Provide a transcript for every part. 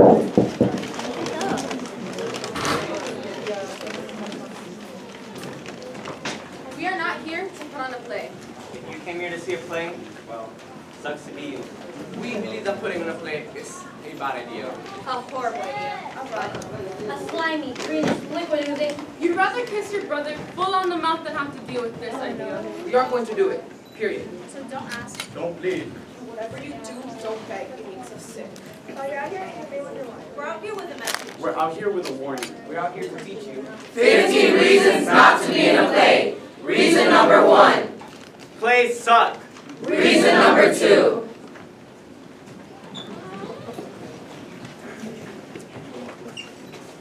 We are not here to put on a play. If you came here to see a play, well, sucks to be you. We believe that putting on a play is a bad idea. A horrible idea. A slimy, greenish liquid oozing. You'd rather kiss your brother full on the mouth than have to deal with this idea. We are going to do it. Period. So don't ask. Don't plead. Whatever you do, don't beg. It makes us sick. While you're out here, everybody wonder why. We're out here with a message. We're out here with a warning. We're out here to teach you. 15 reasons not to be in a play. Reason number 1. Plays suck. Reason number 2.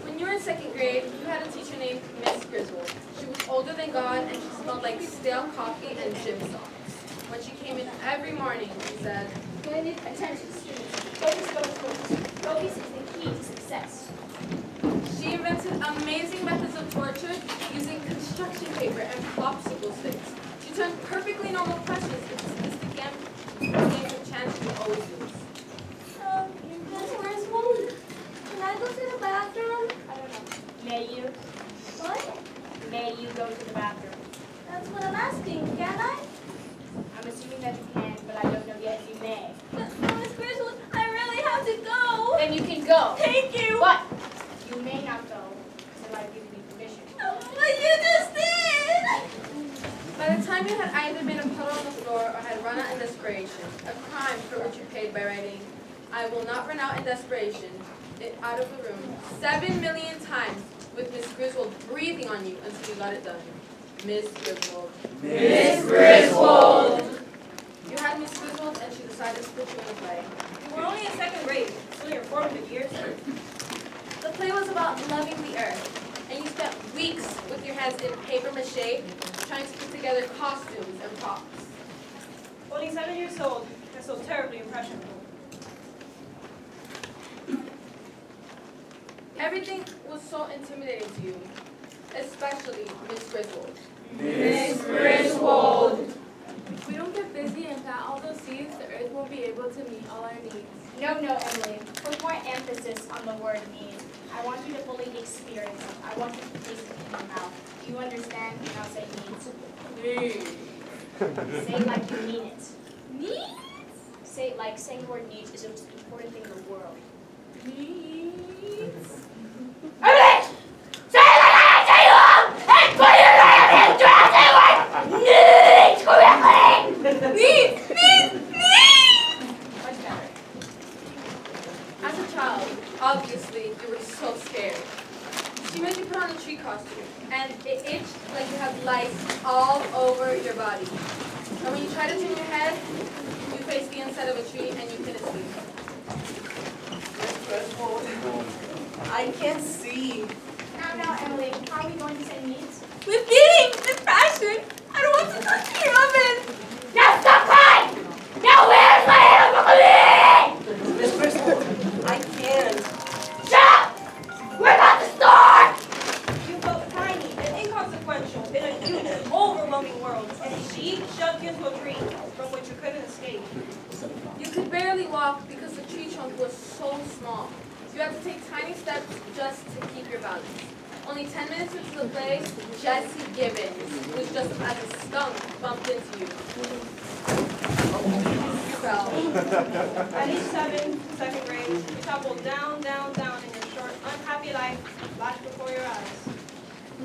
When you were in second grade, you had a teacher named Miss Griswold. She was older than God, and she smelled like stale coffee and gym socks. When she came in every morning, she said, Attention, students. Focus, focus, focus. Focus is the key to success. she invented amazing methods of torture using construction paper and popsicle sticks. She turned perfectly normal questions into sophisticated games of chance you always lose. Miss Griswold, can I go to the bathroom? I don't know. May you? What? May you go to the bathroom? That's what I'm asking. Can I? I'm assuming that you can, but I don't know yet if you may. But Miss Griswold, I really have to go. Then you can go. Thank you. But you may not go until I give you permission. But you just did. By the time you had either made a puddle on the floor or had run out in desperation, a crime for which you paid by writing, "I will not run out in desperation," it out of the room 7 million times with Miss Griswold breathing on you until you got it done. Miss Griswold. Miss Griswold. You had Miss Griswold and she decided to put you in a play. You were only in second grade. Still your formative years. The play was about loving the earth, and you spent weeks with your hands in paper mache trying to put together costumes and props. Only 7 years old. That's so terribly impressionable. Everything was so intimidating to you, especially Miss Griswold. Miss Griswold. If we don't get busy and plant all those seeds, the earth won't be able to meet all our needs. No, Emily. Put more emphasis on the word need. I want you to fully experience it. I want you to taste it in your mouth. Do you understand? And I'll say needs. Say it like you mean it. Needs? Say it like saying the word needs is the most important thing in the world. Needs? Emily! Say it like I say you are! And put your hands into the word needs correctly! Needs! Much better. As a child, obviously, you were so scared. She made you put on a tree costume, and it itched like you had lice all over your body. And when you tried to turn your head, you faced the inside of a tree and you couldn't see. I can't see. Now, Emily, how are we going to say needs? With beating and passion, I don't want to touch your oven. Now stop crying! Now where's my head? Miss Griswold, I can't. Shut up! We're about to start! You felt tiny and inconsequential in a huge, overwhelming world, and she shoved you into a tree from which you couldn't escape. You could barely walk because the tree trunk was so small. You had to take tiny steps just to keep your balance. Only 10 minutes into the play, Jessie Gibbons, who was just as a skunk, bumped into you. You fell. At age 7, second grade, you toppled down, down, down, and your short, unhappy life flashed before your eyes.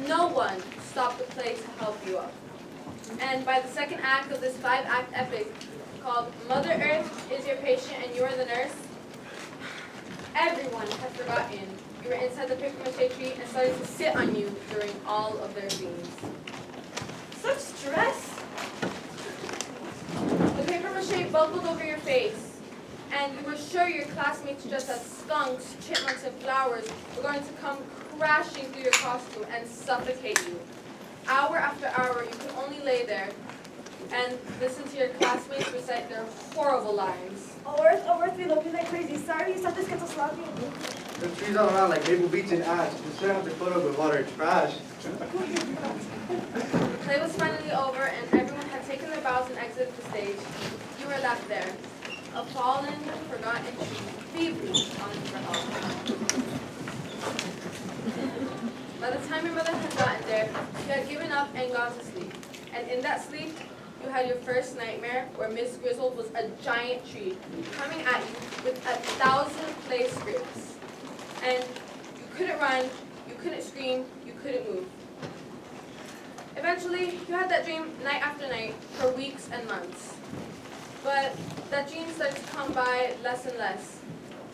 No one stopped the play to help you up. And by the second act of this 5-act epic called Mother Earth is Your Patient and You Are the Nurse, everyone had forgotten you were inside the paper mache tree and started to sit on you during all of their scenes. Such stress. The paper mache bubbled over your face, and you were sure your classmates dressed as skunks, chipmunks, and flowers were going to come crashing through your costume and suffocate you. Hour after hour, you could only lay there and listen to your classmates recite their horrible lines. Oh, Earth, we love you like crazy. Sorry, something's gets us sloppy. The trees all around like Maple Beach and ash. You shouldn't have to put up with water and trash. The play was finally over, and everyone had taken their bows and exited the stage. You were left there, a fallen, forgotten tree, feebly calling for help. time your mother had gotten there, you had given up and gone to sleep. And in that sleep, you had your first nightmare where Miss Grizzle was a giant tree coming at you with 1,000 play scripts. And you couldn't run, you couldn't scream, you couldn't move. Eventually, you had that dream night after night for weeks and months. But that dream started to come by less and less.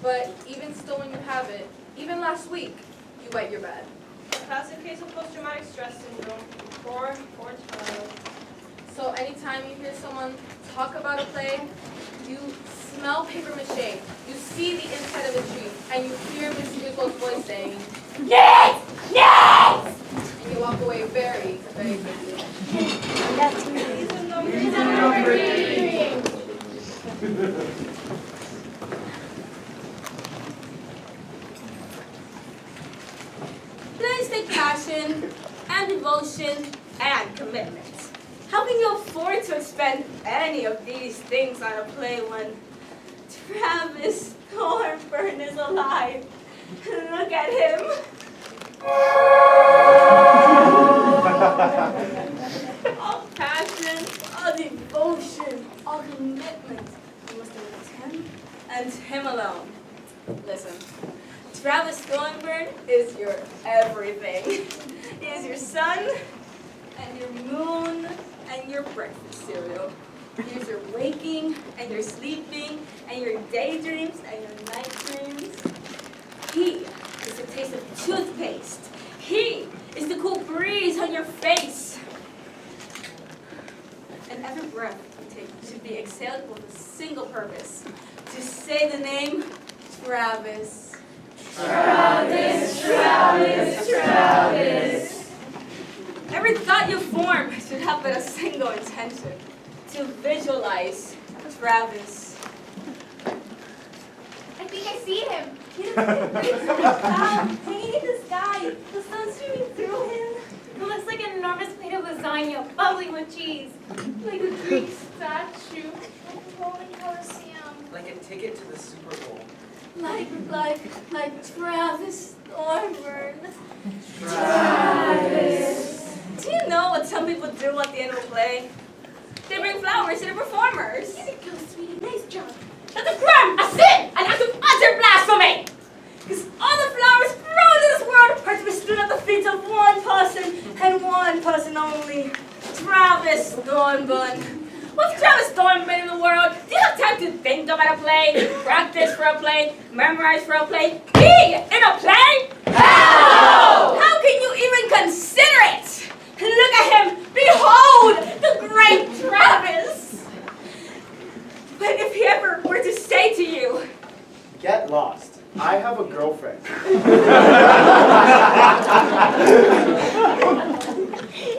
But even still when you have it, even last week, you wet your bed. A classic case of post-traumatic stress syndrome. Poor child. So anytime you hear someone talk about a play, you smell paper mache, you see the inside of a tree, and you hear Miss Grizzle's voice saying, "Yes! Yes!" And you walk away very, very quickly. Reason number three. Plays take passion and devotion and commitment. How can you afford to expend any of these things on a play when Travis Thornburn is alive? Look at him. All passion, all devotion, all commitment. You must have loved him and him alone. Listen, Travis Thornburn is your everything. He is your sun and your moon and your breakfast cereal. He is your waking and your sleeping and your daydreams and your night dreams. He is the taste of toothpaste. He is the cool breeze on your face. And every breath you take should be exhaled with a single purpose: to say the name Travis. Travis, Travis, Travis. Every thought you form should have but a single intention: to visualize Travis. I think I see him. He looks like a great cloud hanging in the sky. The sun streaming through him. It looks like an enormous plate of lasagna bubbling with cheese. Like a Greek statue. Like a Roman Colosseum. Like a ticket to the Super Bowl. Like Travis Thornburn. Travis. Do you know what some people do at the end of a play? They bring flowers to the performers. Here you go, sweetie. Nice job. That's a crime, a sin, an act of utter blasphemy! Because all the flowers grown in this world are to be stood at the feet of one person and one person only: Travis Thornburn. What's Travis Thornburn in the world? Do you have time to think about a play, practice for a play, memorize for a play, be in a play? How? How can you even consider it? Look at him! Behold the great Travis! But if he ever were to say to you, Get lost. I have a girlfriend.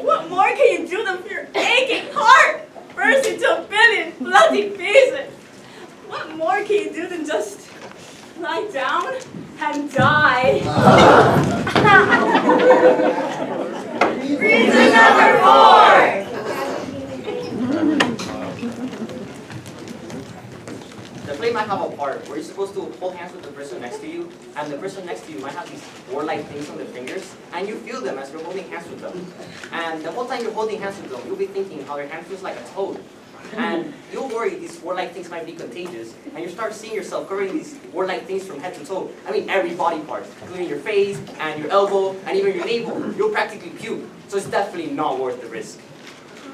what more can you do than for your aching heart burst into a billion bloody pieces? What more can you do than just lie down and die? Reason number 4. The play might have a part where you're supposed to hold hands with the person next to you, and the person next to you might have these warlike things on their fingers, and you feel them as you're holding hands with them. And the whole time you're holding hands with them, you'll be thinking how their hand feels like a toad. And you'll worry these warlike things might be contagious, and you start seeing yourself covering these warlike things from head to toe. I mean, every body part, including your face, and your elbow, and even your navel. You'll practically puke, so it's definitely not worth the risk.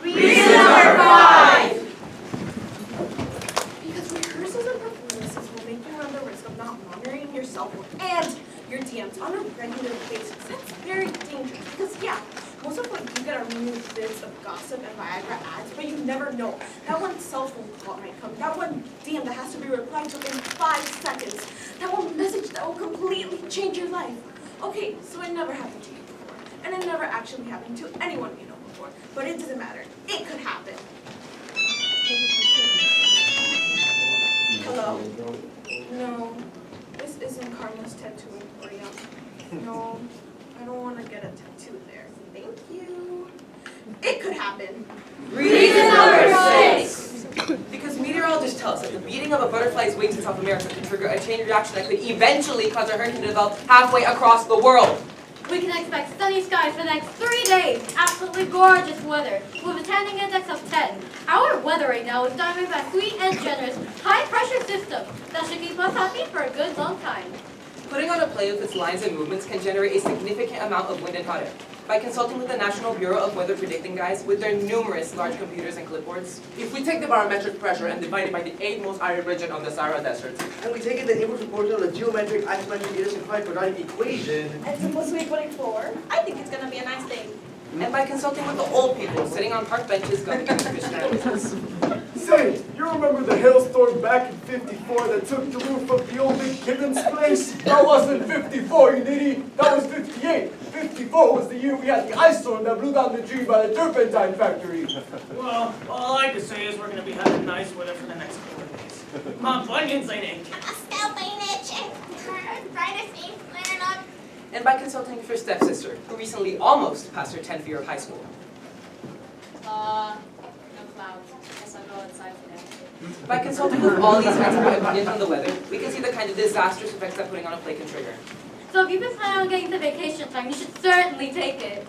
Reason number 5. Because rehearsals and performances will make you run the risk of not monitoring your cell phone and your DMs on a regular basis. That's very dangerous because, yeah, most of what you get are new bits of gossip and Viagra ads, but you never know. That one cell phone call might come, that one DM that has to be replied to in 5 seconds, that one message that will completely change your life. Okay, so it never happened to you before, and it never actually happened to anyone you know before, but it doesn't matter. It could happen. Hello? No, this isn't Carmen's tattoo emporium. No, I don't want to get a tattoo there. Thank you. It could happen. Reason number 6. Because meteorologists tell us that the beating of a butterfly's wings in South America can trigger a chain reaction that could eventually cause a hurricane to develop halfway across the world. We can expect sunny skies for the next 3 days, absolutely gorgeous weather, with a tanning index of 10. Our weather right now is dominated by a sweet and generous, high-pressure system that should keep us happy for a good long time. Putting on a play with its lines and movements can generate a significant amount of wind and hot air. By consulting with the National Bureau of Weather Predicting Guys with their numerous large computers and clipboards, If we take the barometric pressure and divide it by the 8 most arid region of the Sahara Desert, And we take in the inverse proportion of the geometric, isometric, idiosyncratic quadratic equation. And supposedly 24. I think it's gonna be a nice day. and by consulting with the old people sitting on park benches gumming fish sandwiches. Say, you remember the hailstorm back in '54 that took the roof of the old Big Kibbins place? That wasn't '54, you nitty. That was '58. '54 was the year we had the ice storm that blew down the tree by the turpentine factory. Well, all I can say is we're gonna be having nice weather for the next couple of days. My bunions ain't aching. Scalping itching. Arthritis ain't flaring up. And by consulting with your stepsister, who recently almost passed her 10th year of high school. No clouds. Guess I'll go outside today. By consulting with all these expert opinions on the weather, we can see the kind of disastrous effects that putting on a play can trigger. So if you've been planning on getting to vacation time, you should certainly take it.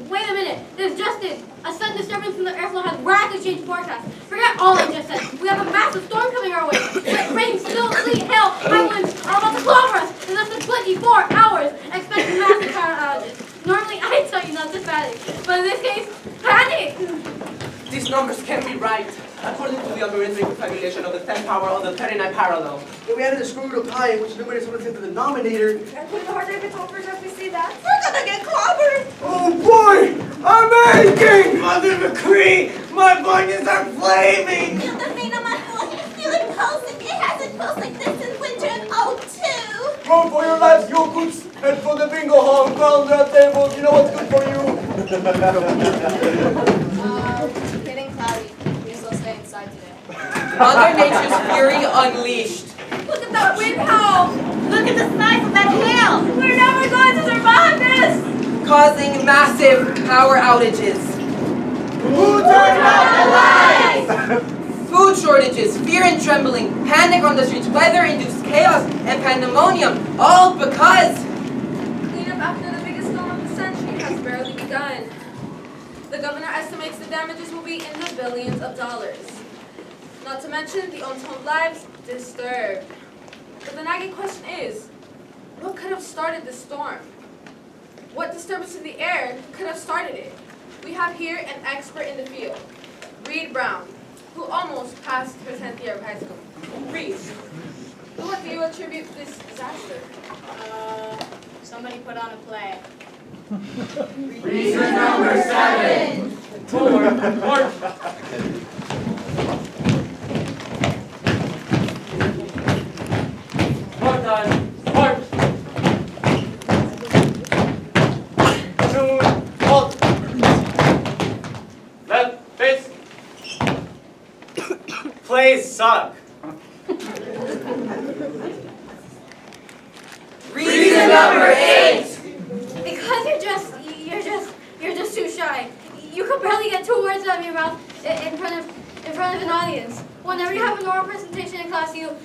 Wait a minute, there's Justin. A sudden disturbance in the airflow has radically changed forecast. Forget all I just said. We have a massive storm coming our way. Rain, snow, sleet, hail, high winds are about to clobber us in less than 24 hours. Expect massive power outages. Normally I tell you not to panic, but in this case, panic! these numbers can't be right. According to the algorithmic confabulation of the 10th power of the 39 parallel. If we added the square root of pi, which numerator is equal to the denominator. And put the heart rate of over as we see that. We're gonna get clobbered. Oh boy, I'm aching! Mother McCree, my bunions are flaming! Feel the vein on my foot. Feel it pulsing. It hasn't pulsed like this since winter in '02. Go for your lives, yogurts! Head for the bingo hall, crown that table, you know what's good for you! Getting cloudy. Guess I'll stay inside today. Mother Nature's fury unleashed. Look at that wind howl! Look at the size of that hail. We're never going to survive this! Causing massive power outages. Who turned out the lights? Food shortages, fear and trembling, panic on the streets, weather-induced chaos, and pandemonium, all because Cleanup after the biggest storm of the century has barely begun. The governor estimates the damages will be in the billions of dollars. Not to mention the untold lives disturbed. But the nagging question is, what could have started this storm? What disturbance in the air could have started it? We have here an expert in the field, Reed Brown, who almost passed her 10th year of high school. Reed, to what do you attribute this disaster? Somebody put on a play. reason number 7. Left, face. Plays suck. Reason number 8. Because you're just too shy. You could barely get 2 words out of your mouth in front of an audience. Whenever you have an oral presentation in class, you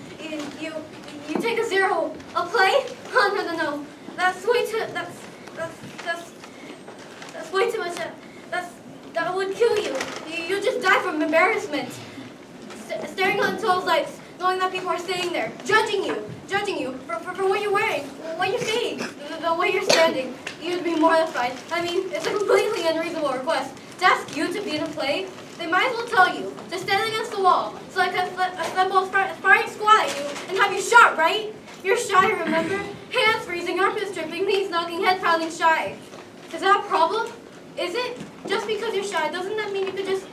take a 0. A play? Oh no. That's way too way too much. That would kill you. You'll just die from embarrassment. Staring on tall lights, knowing that people are sitting there, judging you for what you're wearing, what you're saying, the way you're standing. You'd be mortified. I mean, it's a completely unreasonable request. To ask you to be in a play, they might as well tell you to stand against the wall so I can assemble a firing squad at you and have you shot, right? You're shy, remember? Hands freezing, armpits dripping, knees knocking, head pounding, shy. Is that a problem? Is it? Just because you're shy, doesn't that mean you could just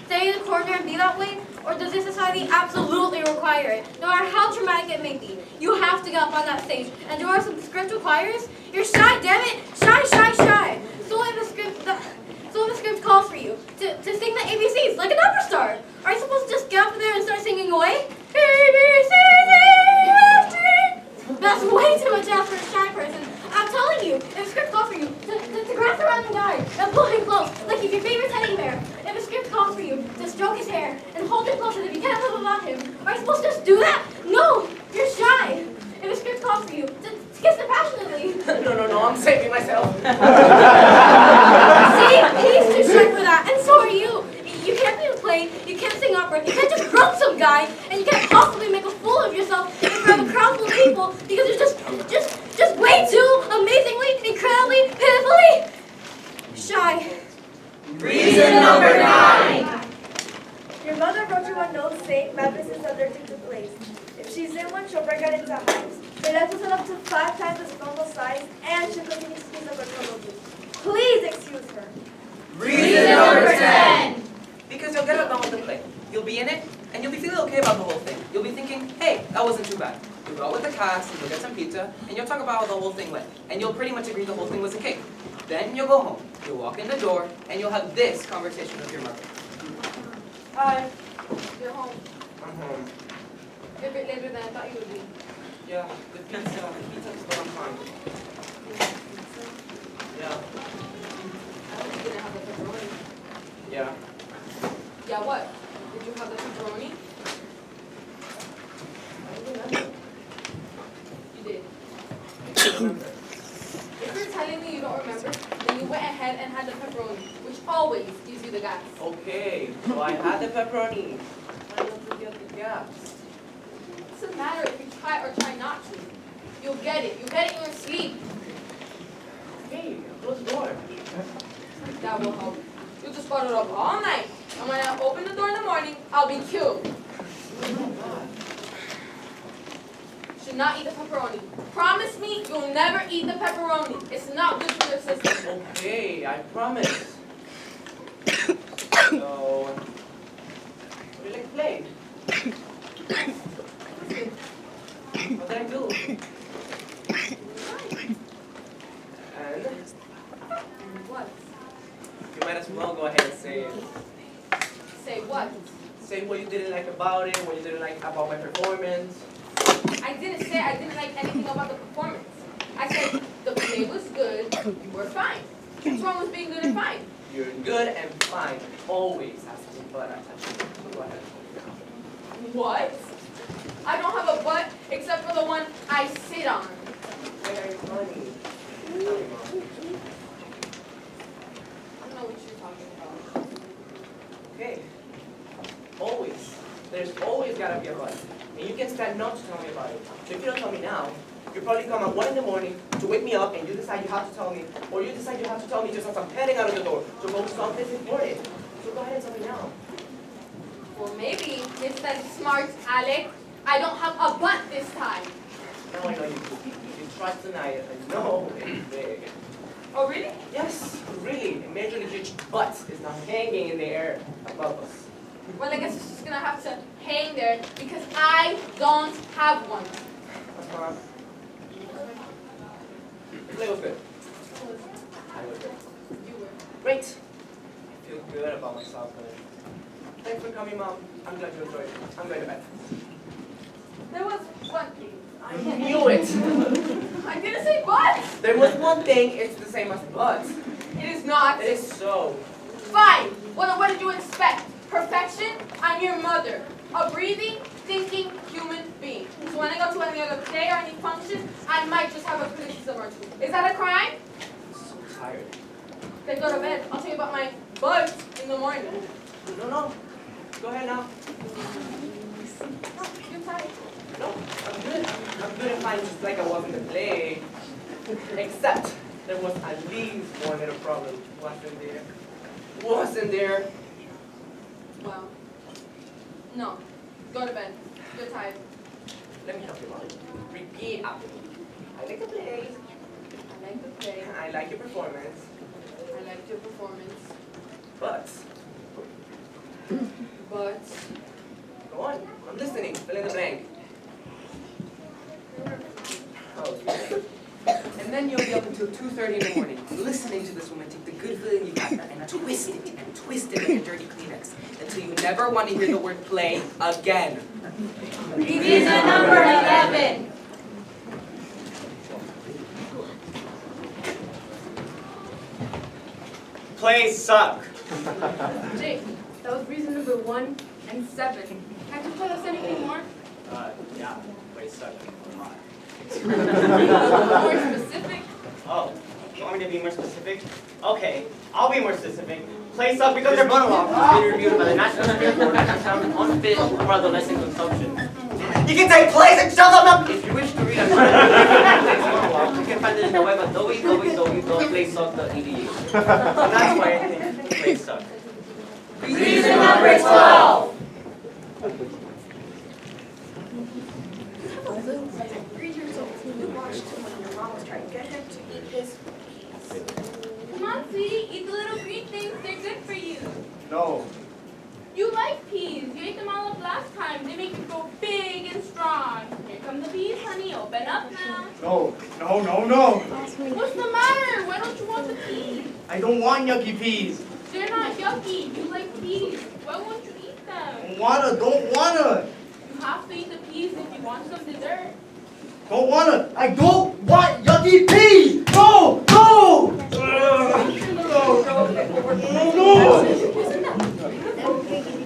stay in the corner and be that way? Or does this society absolutely require it? No matter how traumatic it may be, you have to get up on that stage and do what some script requires? You're shy, damn it! Shy! So if the script calls for you to sing the ABCs like an opera star, are you supposed to just get up there and start singing away? ABCs, that's way too much ask for a shy person. I'm telling you, if a script calls for you to grab the random guy and pull him close, like he's your favorite teddy bear. If a script calls for you to stroke his hair and hold him close as if you can't live without him, are you supposed to just do that? No, you're shy. If a script calls for you to kiss him passionately. No, I'm saving myself. See? He's too shy for that, and so are you. You can't be a play, you can't sing opera, you can't just grope some guy, and you can't possibly make a fool of yourself in front of a crowd full of people because you're just way too amazingly, incredibly, pitifully shy. Reason number 9. Your mother wrote you a note saying Mavis is allergic to plays. If she's in one, she'll break out into hives. Her legs will swell up to 5 times its normal size, and she'll continue to squeeze up her trouble juice. Please excuse her. Reason number 10. Because you'll get along with the play. You'll be in it, and you'll be feeling okay about the whole thing. You'll be thinking, hey, that wasn't too bad. You'll go out with the cast, and you'll get some pizza, and you'll talk about how the whole thing went. And you'll pretty much agree the whole thing was a cake. Then you'll go home. You'll walk in the door, and you'll have this conversation with your mother. Hi. You're home. I'm home. You're a bit later than I thought you would be. Yeah, the pizza is still fine. Yeah. I hope you didn't have the pepperoni. Yeah. Yeah, what? Did you have the pepperoni? I don't remember. You did. If you're telling me you don't remember, then you went ahead and had the pepperoni, which always gives you the gas. Okay, so I had the pepperoni. Why don't you get the gas? It doesn't matter if you try or try not to. You'll get it. You'll get it in your sleep. Hey, close the door. That will help. You'll just bottle it up all night. And when I open the door in the morning, I'll be killed. Should not eat the pepperoni. Promise me you'll never eat the pepperoni. It's not good for your system. Okay, I promise. So, what do you like to play? What did I do? And What? you might as well go ahead and say it. Say what? Say what you didn't like about it, what you didn't like about my performance. I didn't say I didn't like anything about the performance. I said the play was good, you were fine. What's wrong with being good and fine? You're good and fine. Always has to be butt attached. Go ahead. What? I don't have a butt except for the one I sit on. Very funny. Tell me, Mom. I don't know what you're talking about. Okay. Always. There's always gotta be a butt. And you can stand not to tell me about it. So if you don't tell me now, you'll probably come at 1 in the morning to wake me up and you decide you have to tell me, or you decide you have to tell me just as I'm heading out of the door to go to something important. So go ahead and tell me now. Well, maybe instead of smart, Alec, I don't have a butt this time. Now I know you do. You trust tonight, I know it's big. Oh, really? Yes, really. A majorly huge butt is not hanging in the air above us. Well, I guess it's just gonna have to hang there because I don't have one. The play was good. I was good. You were. Great. I feel good about myself. Thanks for coming, Mom. I'm glad you enjoyed it. I'm going to bed. There was one thing. I knew it. I didn't say but. There was one thing. It's the same as but. It is not. It is so. Fine. Well, what did you expect? Perfection? I'm your mother. A breathing, thinking human being. So when I go to any other play or any function, I might just have a criticism or two. Is that a crime? I'm so tired. Then go to bed. I'll tell you about my butt in the morning. No. Go ahead now. You're tired. No, I'm good. I'm good and fine, just like I was in the play. Except there was at least one little problem. Wasn't there? Well, no. Go to bed. You're tired. Let me help you, Mom. Repeat after me. I like the play. I like the play. I like your performance. I liked your performance. But, But go on. I'm listening. Fill in the blank. Oh, And then you'll be up until 2:30 in the morning, listening to this woman take the good feeling you have and twist it like a dirty Kleenex until you never want to hear the word play again. Reason number 11. Plays suck. Jake, that was reason number 1 and 7. Can't you tell us anything more? Yeah, plays suck a lot. More specific? Oh, be more specific? Okay, I'll be more specific. Play suck because This they're monologue has been reviewed by the National Spirit Board and has found unfit for adolescent consumption. You can say plays and shut up! If you wish to read a monologue, you can find it in the web at www.playsuck.edu. That's why I think Play Suck. Reason number 12. As a 3-year-old, you watched him when your mom was trying to get him to eat his peas. Come on, sweetie, eat the little green things. They're good for you. No. You like peas. You ate them all up last time. They make you grow big and strong. Here come the peas, honey. Open up now. No. What's the matter? Why don't you want the peas? I don't want yucky peas. They're not yucky. You like peas. Why won't you eat them? Don't wanna. You have to eat the peas if you want some dessert. Don't wanna. I don't want yucky peas. No.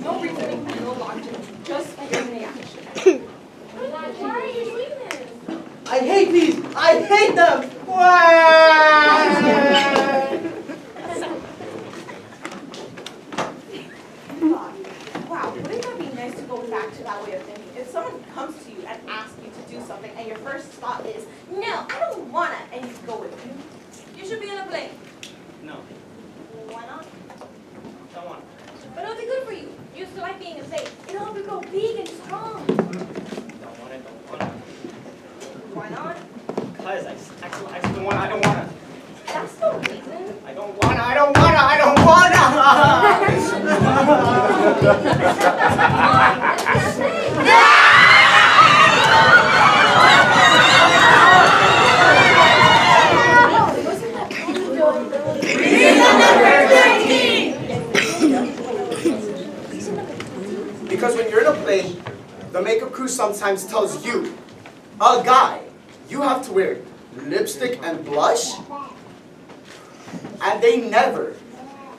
No reasoning, no logic, just pure reaction. Why are you doing this? I hate peas! I hate them! Wow, wouldn't that be nice to go back to that way of thinking? If someone comes to you and asks you to do something and your first thought is, no, I don't wanna, and you go with it. You should be in a play. No, Why not? don't want. But it'll be good for you. You used to like being in safe. It'll help you grow big and strong. Don't want it. Why not? Because I just don't want. I don't wanna. That's no reason. I don't Because when you're in a play, the makeup crew sometimes tells you, a guy, you have to wear lipstick and blush, and they never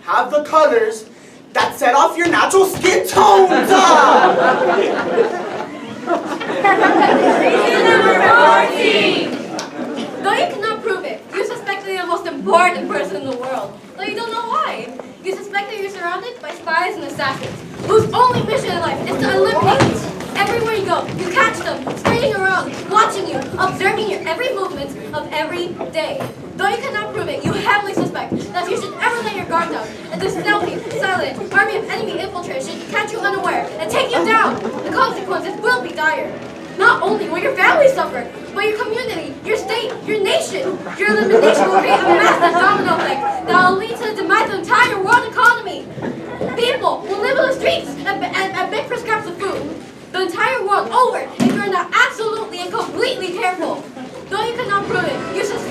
have the colors that set off your natural skin tones. Reason number 14. Though you cannot prove it, you suspect that you're the most important person in the world, though you don't know why. You suspect that you're surrounded by spies and assassins, whose only mission in life is to eliminate you. Everywhere you go, you catch them, skating around, watching you, observing your every movement of every day. Though you cannot prove it, you heavily suspect that if you should ever let your guard down, and this stealthy, silent army of enemy infiltration catch you unaware and take you down, the consequences will be dire. Not only will your family suffer, but your community, your state, your nation. Your elimination will create a massive domino effect that will lead to the demise of the entire world economy. People will live on the streets and beg for scraps of food. The entire world over if you're not absolutely and completely careful. Though you cannot prove it,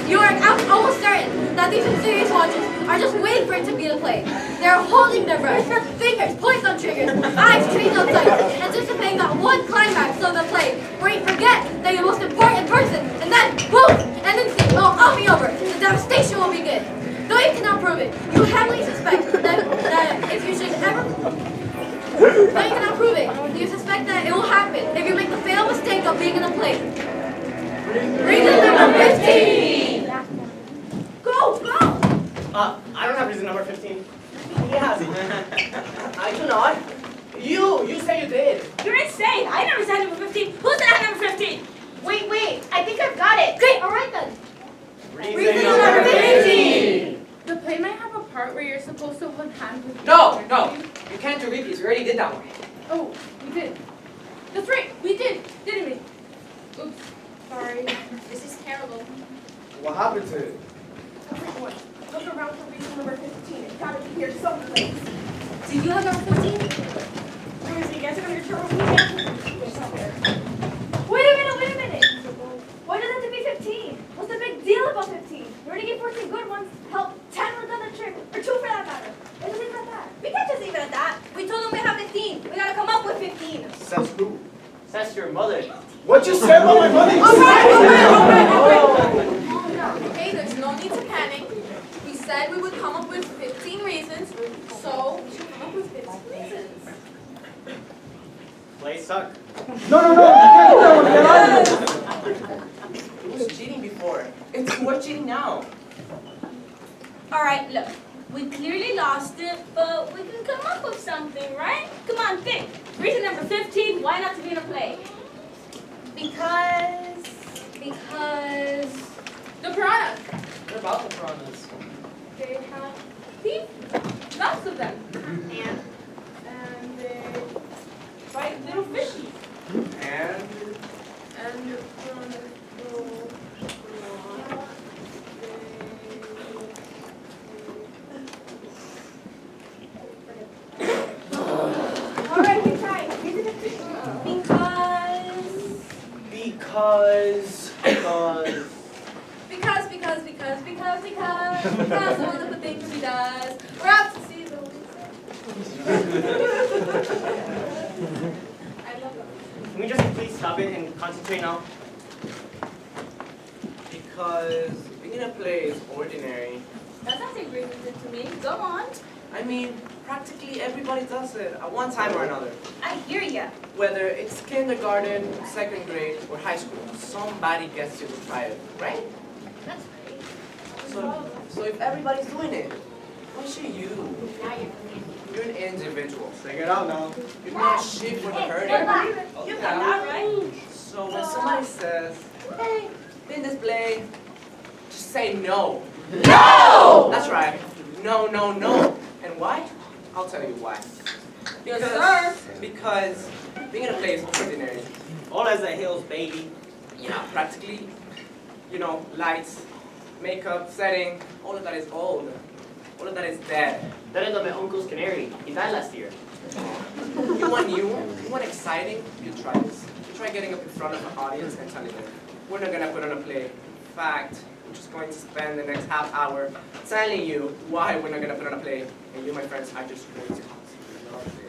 you are almost certain that these insidious watchers are just waiting for it to be the play. They are holding their breath, fingers poised on triggers, eyes trained on sight, anticipating that one climax of the play where you forget that you're the most important person, and then, boom, and then it'll all be over. The devastation will begin. Though you cannot prove it, you heavily suspect that if you should ever... Though you cannot prove it, you suspect that it will happen if you make the fatal mistake of being in a play. Reason number 15! Go! I don't have reason number 15. He has it. I do not. You say you did. You're insane. I never said number 15. Who said I had number 15? Wait. I think I've got it. Great, alright then. Reason number 15. The play might have a part where you're supposed to hold hands with No. You can't do repeats. We already did that one. Oh, we did. That's right, we did, didn't we? Oops, sorry. This is terrible. What happened to it? Everyone, look around for reason number 15. It's gotta be here someplace. Do you have number 14? Where is he? Guys, are your turbo There's somewhere. Wait a minute. Why does it have to be 15? What's the big deal about 15? We already gave 14 good ones. Help 10 with another trick. Or 2 for that matter. Why does it at that? We can't just leave it at that. We told them we have 15. We gotta come up with 15. Says who? Says your mother. What you say about my money? Okay, there's no need to panic. We said we would come up with 15 reasons, so we should come up with 15 reasons. Play suck. No, you can't do that. It was cheating before. It's worth cheating now. All right, look. We clearly lost it, but we can come up with something, right? Come on, think. Reason number 15, why not to be in a play? Because The piranhas. What about the piranhas? They have teeth. Lots of them. And And they bite little fishies. And And all right, we tried. Because one of the things he does. We're out to see the I love them. Can we just please stop it and concentrate now? Because being in a play is ordinary. That sounds like reason to me. Go on. I mean, practically everybody does it at one time or another. I hear ya. Whether it's kindergarten, second grade, or high school, somebody gets to try it, right? That's great. So if everybody's doing it, why should you? Now you're You're an individual. Sing it out now. You're not shit for the hurting. You got that right. So when somebody says, hey, be in this play, just say no. No! That's right. No, no, no. And why? I'll tell you why. Yes, sir. Because being in a play is ordinary. All as a hills, baby. Yeah, practically, you know, lights, makeup, setting, all of that is old. All of that is dead. That is my uncle's canary. He died last year. You want new? You want exciting? You try this. You try getting up in front of an audience and telling them, we're not gonna put on a play. In fact, we're just going to spend the next half hour telling you why we're not gonna put on a play. And you, my friends, are just going to love it.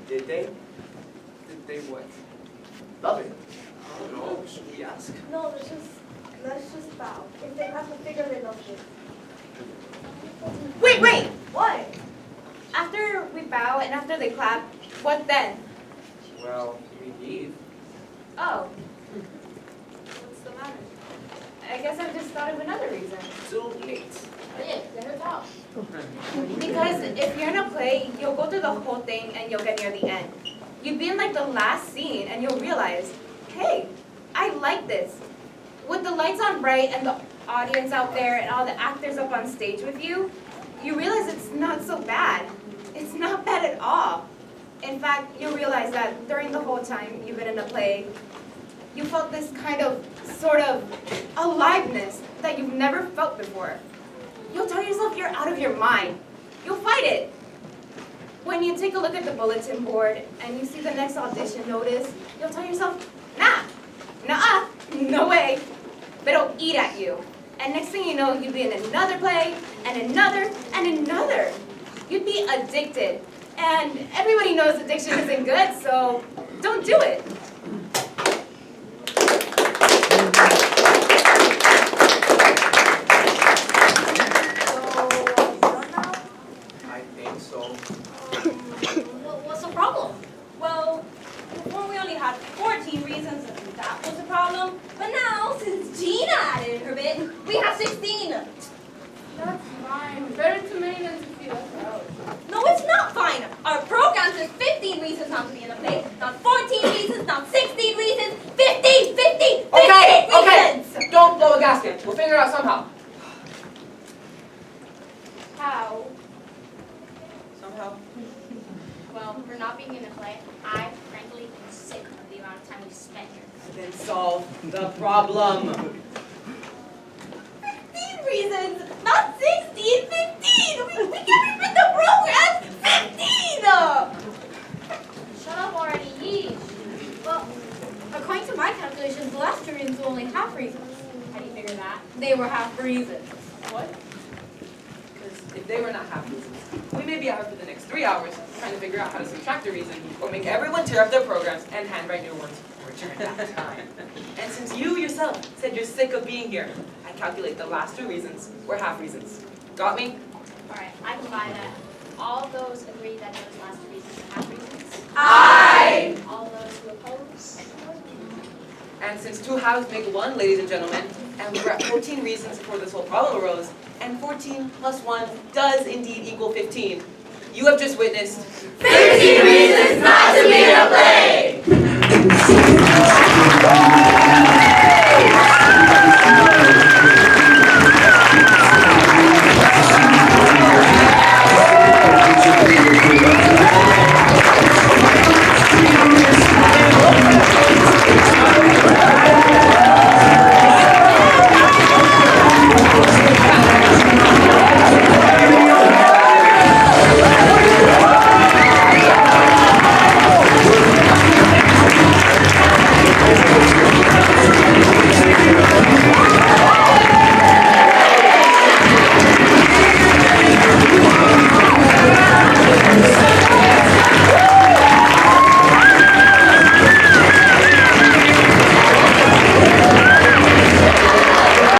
Did they? Did they what? Love it. I don't know. Should we ask? No, let's just bow. If they have to figure they love you. Wait! What? After we bow and after they clap, what then? Well, we leave. Oh, What's the matter? I guess I just thought of another reason. Too late. Yeah, let her talk. Because if you're in a play, you'll go through the whole thing and you'll get near the end. You'd be in like the last scene and you'll realize, hey, I like this. With the lights on bright and the audience out there and all the actors up on stage with you, you realize it's not so bad. It's not bad at all. In fact, you'll realize that during the whole time you've been in a play, you felt this kind of, sort of, aliveness that you've never felt before. You'll tell yourself you're out of your mind. You'll fight it. When you take a look at the bulletin board and you see the next audition notice, you'll tell yourself, nah, nuh-uh, no way. But it'll eat at you. And next thing you know, you'd be in another play, and another, and another. You'd be addicted. And everybody knows addiction isn't good, so don't do it. I think so. What's the problem? Well, before we only had 14 reasons and that was a problem. But now, since Gina added her bit, we have 16. That's fine. Better to me than to feel us out. No, it's not fine. Our program says 15 reasons not to be in a play. Not 14 reasons, not 16 reasons. 15 Okay, reasons! don't blow a gasket. We'll figure it out somehow. How? Somehow. Well, for not being in a play, I frankly am sick of the amount of time we spent here. Then solve the problem. 15 reasons, not 16, 15! We can't read the program! 15! Shut up already, yeesh. Well, according to my calculations, the last 2 reasons were only half reasons. How do you figure that? They were half reasons. What? Because if they were not half reasons, we may be out for the next 3 hours trying to figure out how to subtract a reason or make everyone tear up their programs and handwrite new ones during that time. And since you yourself said you're sick of being here, I calculate the last 2 reasons were half reasons. Got me? Alright, I can buy that. All those agree that those last 2 reasons are half reasons? Aye. All those who oppose? And since 2 halves make 1, ladies and gentlemen, and we're at 14 reasons before this whole problem arose, and 14 plus 1 does indeed equal 15, you have just witnessed 15 reasons not to be in a play!